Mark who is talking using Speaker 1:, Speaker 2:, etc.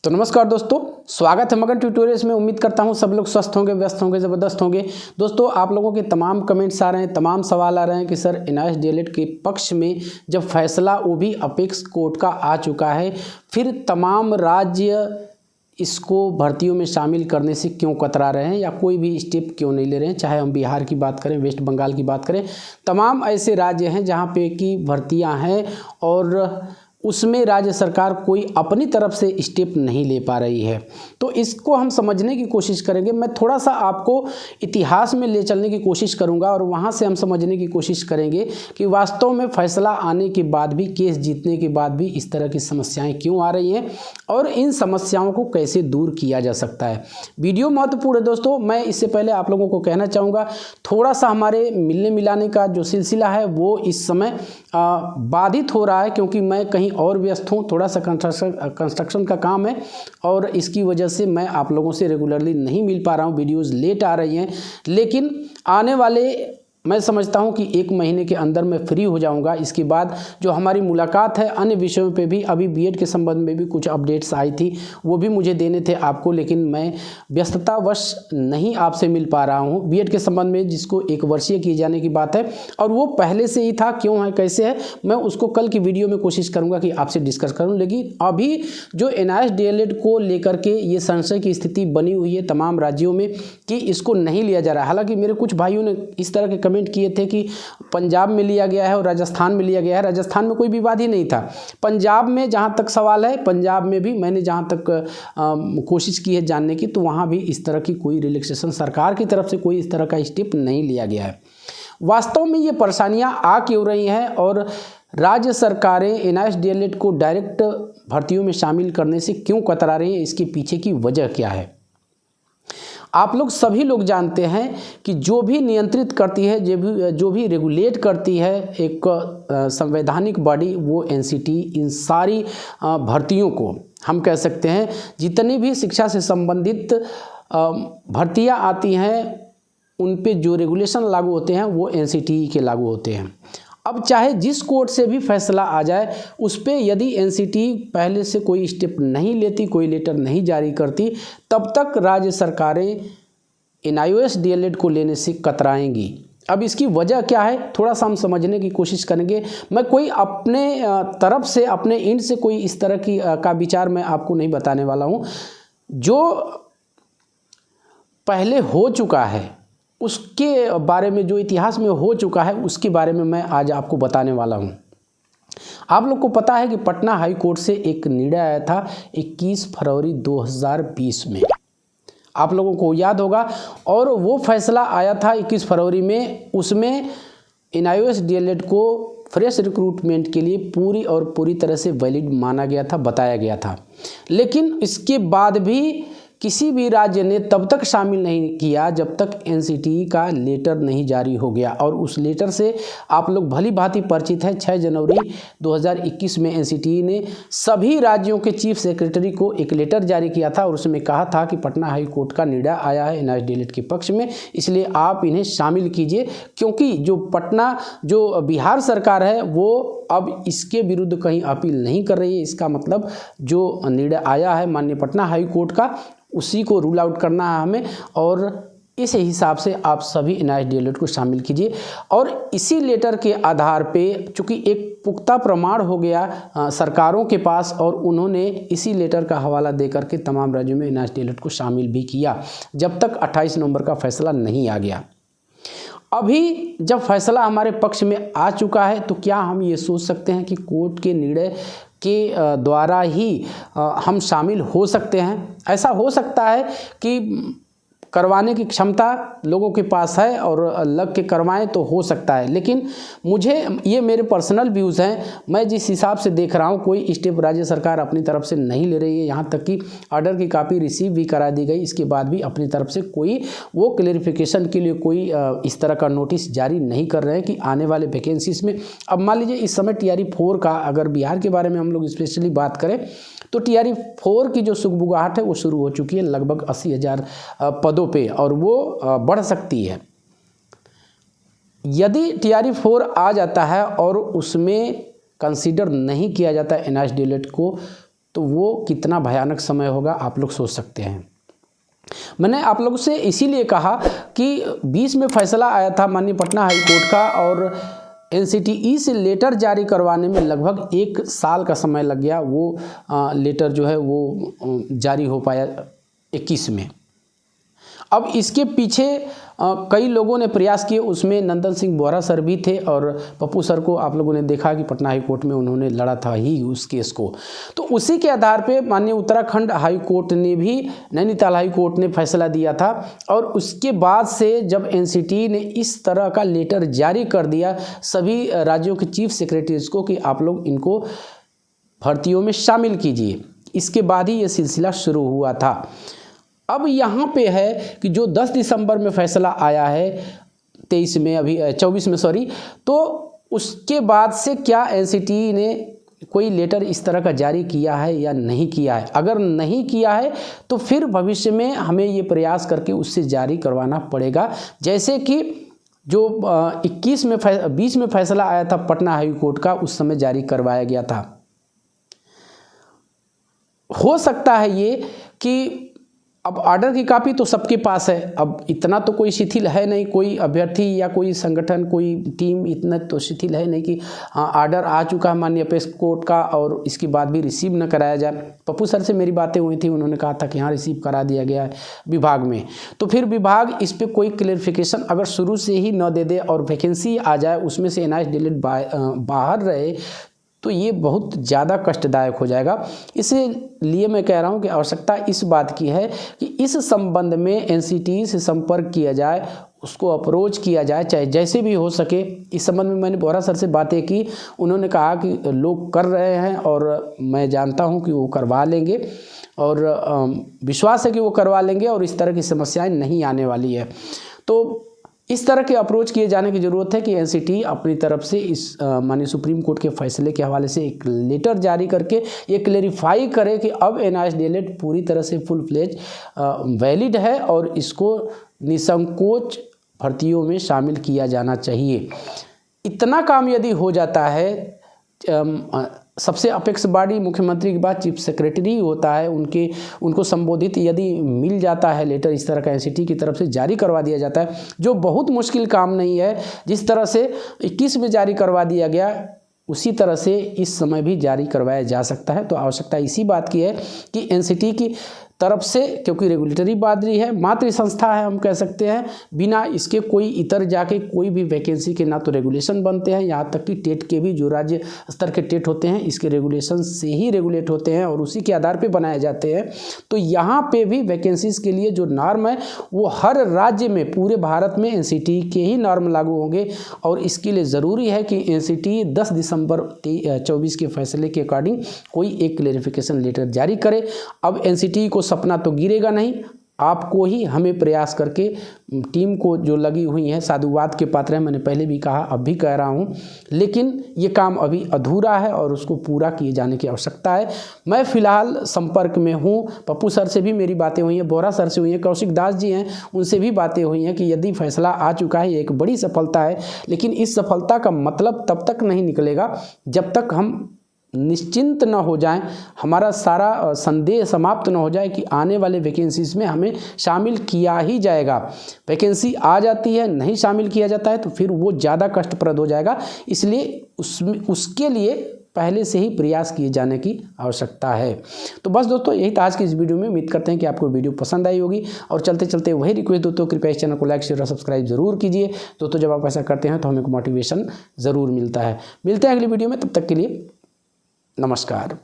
Speaker 1: तो नमस्कार दोस्तों, स्वागत है मगन ट्यूटोरियल्स में। उम्मीद करता हूं सब लोग स्वस्थ होंगे, व्यस्त होंगे, ज़बरदस्त होंगे। दोस्तों, आप लोगों के तमाम कमेंट्स आ रहे हैं, तमाम सवाल आ रहे हैं कि सर एनआईएस डीएलएड के पक्ष में जब फैसला वो भी अपेक्स कोर्ट का आ चुका है, फिर तमाम राज्य इसको भर्तियों में शामिल करने से क्यों कतरा रहे हैं या कोई भी स्टेप क्यों नहीं ले रहे हैं। चाहे हम बिहार की बात करें, वेस्ट बंगाल की बात करें, तमाम ऐसे राज्य हैं जहाँ पे कि भर्तियाँ हैं और उसमें राज्य सरकार कोई अपनी तरफ से स्टेप नहीं ले पा रही है। तो इसको हम समझने की कोशिश करेंगे। मैं थोड़ा सा आपको इतिहास में ले चलने की कोशिश करूंगा और वहां से हम समझने की कोशिश करेंगे कि वास्तव में फैसला आने के बाद भी, केस जीतने के बाद भी इस तरह की समस्याएं क्यों आ रही हैं और इन समस्याओं को कैसे दूर किया जा सकता है। वीडियो महत्वपूर्ण है दोस्तों। मैं इससे पहले आप लोगों को कहना चाहूँगा, थोड़ा सा हमारे मिलने मिलाने का जो सिलसिला है वो इस समय बाधित हो रहा है, क्योंकि मैं कहीं और व्यस्त हूँ। थोड़ा सा कंस्ट्रक्शन का काम है और इसकी वजह से मैं आप लोगों से रेगुलरली नहीं मिल पा रहा हूँ। वीडियोस लेट आ रही हैं, लेकिन आने वाले मैं समझता हूं कि 1 महीने के अंदर मैं फ्री हो जाऊंगा। इसके बाद जो हमारी मुलाकात है अन्य विषयों पे भी, अभी बीएड के संबंध में भी कुछ अपडेट्स आई थी, वो भी मुझे देने थे आपको, लेकिन मैं व्यस्ततावश नहीं आपसे मिल पा रहा हूं। बीएड के संबंध में जिसको 1 वर्षीय किए जाने की बात है और वो पहले से ही था, क्यों है कैसे है, मैं उसको कल की वीडियो में कोशिश करूँगा कि आपसे डिस्कस करूँ। लेकिन अभी जो एनआईएस डीएलएड को लेकर के ये संशय की स्थिति बनी हुई है तमाम राज्यों में कि इसको नहीं लिया जा रहा है। हालांकि मेरे कुछ भाइयों ने इस तरह के कमेंट किए थे कि पंजाब में लिया गया है और राजस्थान में लिया गया है। राजस्थान में कोई विवाद ही नहीं था। पंजाब में जहां तक सवाल है, पंजाब में भी मैंने जहां तक कोशिश की है जानने की, तो वहां भी इस तरह की कोई रिलैक्सेशन सरकार की तरफ से कोई इस तरह का स्टेप नहीं लिया गया है। वास्तव में ये परेशानियां आ क्यों रही हैं और राज्य सरकारें एनआईएस डीएलएड को डायरेक्ट भर्तियों में शामिल करने से क्यों कतरा रही है, इसके पीछे की वजह क्या है। आप लोग सभी लोग जानते हैं कि जो भी नियंत्रित करती है, जो भी रेगुलेट करती है एक संवैधानिक बॉडी, वो एनसीटी इन सारी भर्तियों को, हम कह सकते हैं जितनी भी शिक्षा से संबंधित भर्तियां आती हैं उन पे जो रेगुलेशन लागू होते हैं वो एनसीटी के लागू होते हैं। अब चाहे जिस कोर्ट से भी फैसला आ जाए, उस पर यदि एनसीटी पहले से कोई स्टेप नहीं लेती, कोई लेटर नहीं जारी करती, तब तक राज्य सरकारें एनआईएस डीएलएड को लेने से कतराएंगी। अब इसकी वजह क्या है, थोड़ा सा हम समझने की कोशिश करेंगे। मैं कोई अपने तरफ से, अपने एंड से कोई इस तरह की का विचार मैं आपको नहीं बताने वाला हूँ। जो पहले हो चुका है उसके बारे में, जो इतिहास में हो चुका है उसके बारे में मैं आज आपको बताने वाला हूं। आप लोग को पता है कि पटना हाई कोर्ट से एक निर्णय आया था 21 फरवरी 2020 में, आप लोगों को याद होगा। और वो फैसला आया था 21 फरवरी में। उसमें एनआईएस डीएलएड को फ्रेश रिक्रूटमेंट के लिए पूरी तरह से वैलिड माना गया था, बताया गया था। लेकिन इसके बाद भी किसी भी राज्य ने तब तक शामिल नहीं किया जब तक एनसीटी का लेटर नहीं जारी हो गया। और उस लेटर से आप लोग भली भांति परिचित हैं। 6 जनवरी 2021 में एनसीटी ने सभी राज्यों के चीफ सेक्रेटरी को एक लेटर जारी किया था और उसमें कहा था कि पटना हाई कोर्ट का निर्णय आया है एनआईएस डीएलएड के पक्ष में, इसलिए आप इन्हें शामिल कीजिए। क्योंकि जो बिहार सरकार है वो अब इसके विरुद्ध कहीं अपील नहीं कर रही है। इसका मतलब जो निर्णय आया है माननीय पटना हाई कोर्ट का, उसी को रूल आउट करना है हमें, और इस हिसाब से आप सभी एनआईएस डीएलएड को शामिल कीजिए। और इसी लेटर के आधार पे, चूँकि एक पुख्ता प्रमाण हो गया सरकारों के पास, और उन्होंने इसी लेटर का हवाला देकर के तमाम राज्यों में एनआईएस डीएलएड को शामिल भी किया, जब तक 28 नवंबर का फैसला नहीं आ गया। अभी जब फैसला हमारे पक्ष में आ चुका है, तो क्या हम ये सोच सकते हैं कि कोर्ट के निर्णय के द्वारा ही हम शामिल हो सकते हैं? ऐसा हो सकता है कि करवाने की क्षमता लोगों के पास है और लग के करवाएं तो हो सकता है, लेकिन ये मेरे पर्सनल व्यूज़ हैं। मैं जिस हिसाब से देख रहा हूँ, कोई स्टेप राज्य सरकार अपनी तरफ से नहीं ले रही है। यहाँ तक कि ऑर्डर की कॉपी रिसीव भी करा दी गई, इसके बाद भी अपनी तरफ से कोई वो क्लेरिफिकेशन के लिए कोई इस तरह का नोटिस जारी नहीं कर रहे हैं कि आने वाले वैकेंसीज में। अब मान लीजिए इस समय टीआरई 4 का, अगर बिहार के बारे में हम लोग स्पेशली बात करें, तो टीआरई 4 की जो सुगबुगाहट है वो शुरू हो चुकी है लगभग 80,000 पदों पे, और वो बढ़ सकती है। यदि टीआरई 4 आ जाता है और उसमें कंसीडर नहीं किया जाता एनआईएस डीएलएड को, तो तो वो कितना भयानक समय होगा आप लोग सोच सकते हैं। मैंने आप लोगों से इसीलिए कहा कि 20 में फैसला आया था माननीय पटना हाई कोर्ट का, और NCTE से लेटर जारी करवाने में लगभग 1 साल का समय लग गया। वो लेटर जो है वो जारी हो पाया 21 में। अब इसके पीछे कई लोगों ने प्रयास किए, उसमें नंदन सिंह बोहरा सर भी थे, और पप्पू सर को आप लोगों ने देखा कि पटना हाई कोर्ट में उन्होंने लड़ा था ही उस केस को। तो उसी के आधार पे माननीय उत्तराखंड हाई कोर्ट ने भी नैनीताल हाई कोर्ट ने फैसला दिया था, और उसके बाद से जब NCTE ने इस तरह का लेटर जारी कर दिया सभी राज्यों के चीफ सेक्रेटरीज को कि आप लोग इनको भर्तियों में शामिल कीजिए, इसके बाद ही ये सिलसिला शुरू हुआ था। अब यहाँ पे है कि जो 10 दिसंबर में फैसला आया है 24 में सॉरी, तो उसके बाद से क्या NCTE ने कोई लेटर इस तरह का जारी किया है या नहीं किया है? अगर नहीं किया है तो फिर भविष्य में हमें ये प्रयास करके उससे जारी करवाना पड़ेगा। जैसे कि जो 20 में फैसला आया था पटना हाई कोर्ट का, उस समय जारी करवाया गया था। हो सकता है ये कि अब ऑर्डर की कॉपी तो सबके पास है, अब इतना तो कोई शिथिल है नहीं, कोई अभ्यर्थी या कोई संगठन कोई टीम इतना तो शिथिल है नहीं कि हाँ ऑर्डर आ चुका है माननीय अपेक्स कोर्ट का और इसके बाद भी रिसीव न कराया जाए। पप्पू सर से मेरी बातें हुई थी, उन्होंने कहा था कि हाँ रिसीव करा दिया गया है विभाग में। तो फिर विभाग इस पर कोई क्लेरिफिकेशन अगर शुरू से ही न दे दे और वैकेंसी आ जाए उसमें से NIH DLED बाहर रहे तो ये बहुत ज़्यादा कष्टदायक हो जाएगा। इसलिए मैं कह रहा हूँ कि आवश्यकता इस बात की है कि इस संबंध में NCTE से संपर्क किया जाए, उसको अप्रोच किया जाए, चाहे जैसे भी हो सके। इस संबंध में मैंने बोहरा सर से बातें की, उन्होंने कहा कि लोग कर रहे हैं और मैं जानता हूँ कि वो करवा लेंगे, और विश्वास है कि वो करवा लेंगे और इस तरह की समस्याएँ नहीं आने वाली है। तो इस तरह के अप्रोच किए जाने की ज़रूरत है कि NCTE अपनी तरफ से इस माननीय सुप्रीम कोर्ट के फैसले के हवाले से एक लेटर जारी करके ये क्लेरिफाई करे कि अब NIH DLED पूरी तरह से फुल फ्लेज वैलिड है और इसको निसंकोच भर्तियों में शामिल किया जाना चाहिए। इतना काम यदि हो जाता है, सबसे अपेक्स बॉडी मुख्यमंत्री के बाद चीफ सेक्रेटरी होता है, उनको संबोधित यदि मिल जाता है लेटर इस तरह का NCTE की तरफ से जारी करवा दिया जाता है, जो बहुत मुश्किल काम नहीं है। जिस तरह से 21 में जारी करवा दिया गया उसी तरह से इस समय भी जारी करवाया जा सकता है। तो आवश्यकता इसी बात की है कि NCTE की तरफ से, क्योंकि रेगुलेटरी बॉडी है, मातृ संस्था है हम कह सकते हैं, बिना इसके कोई इतर जाके कोई भी वैकेंसी के ना तो रेगुलेशन बनते हैं, यहाँ तक कि टेट के भी जो राज्य स्तर के टेट होते हैं इसके रेगुलेशन से ही रेगुलेट होते हैं और उसी के आधार पे बनाए जाते हैं। तो यहाँ पे भी वैकेंसीज़ के लिए जो नॉर्म है वो हर राज्य में पूरे भारत में NCTE के ही नॉर्म लागू होंगे, और इसके लिए ज़रूरी है कि NCTE 10 दिसंबर 24 के फैसले के अकॉर्डिंग कोई एक क्लेरिफिकेशन लेटर जारी करे। अब NCTE को सपना तो गिरेगा नहीं, आपको ही हमें प्रयास करके टीम को जो लगी हुई है साधुवाद के पात्र हैं, मैंने पहले भी कहा अब भी कह रहा हूँ, लेकिन ये काम अभी अधूरा है और उसको पूरा किए जाने की आवश्यकता है। मैं फ़िलहाल संपर्क में हूँ, पप्पू सर से भी मेरी बातें हुई हैं, बोहरा सर से हुई हैं, कौशिक दास जी हैं उनसे भी बातें हुई हैं कि यदि फैसला आ चुका है ये एक बड़ी सफलता है, लेकिन इस सफलता का मतलब तब तक नहीं निकलेगा जब तक हम निश्चिंत न हो जाएं, हमारा सारा संदेह समाप्त न हो जाए कि आने वाले वैकेंसीज़ में हमें शामिल किया ही जाएगा। वैकेंसी आ जाती है नहीं शामिल किया जाता है तो फिर वो ज़्यादा कष्टप्रद हो जाएगा, इसलिए उसके लिए पहले से ही प्रयास किए जाने की आवश्यकता है। तो बस दोस्तों यही था आज की इस वीडियो में। उम्मीद करते हैं कि आपको वीडियो पसंद आई होगी, और चलते चलते वही रिक्वेस्ट दोस्तों, कृपया इस चैनल को लाइक शेयर और सब्सक्राइब जरूर कीजिए दोस्तों। जब आप ऐसा करते हैं तो हमें मोटिवेशन ज़रूर मिलता है। मिलते हैं अगली वीडियो में, तब तक के लिए नमस्कार।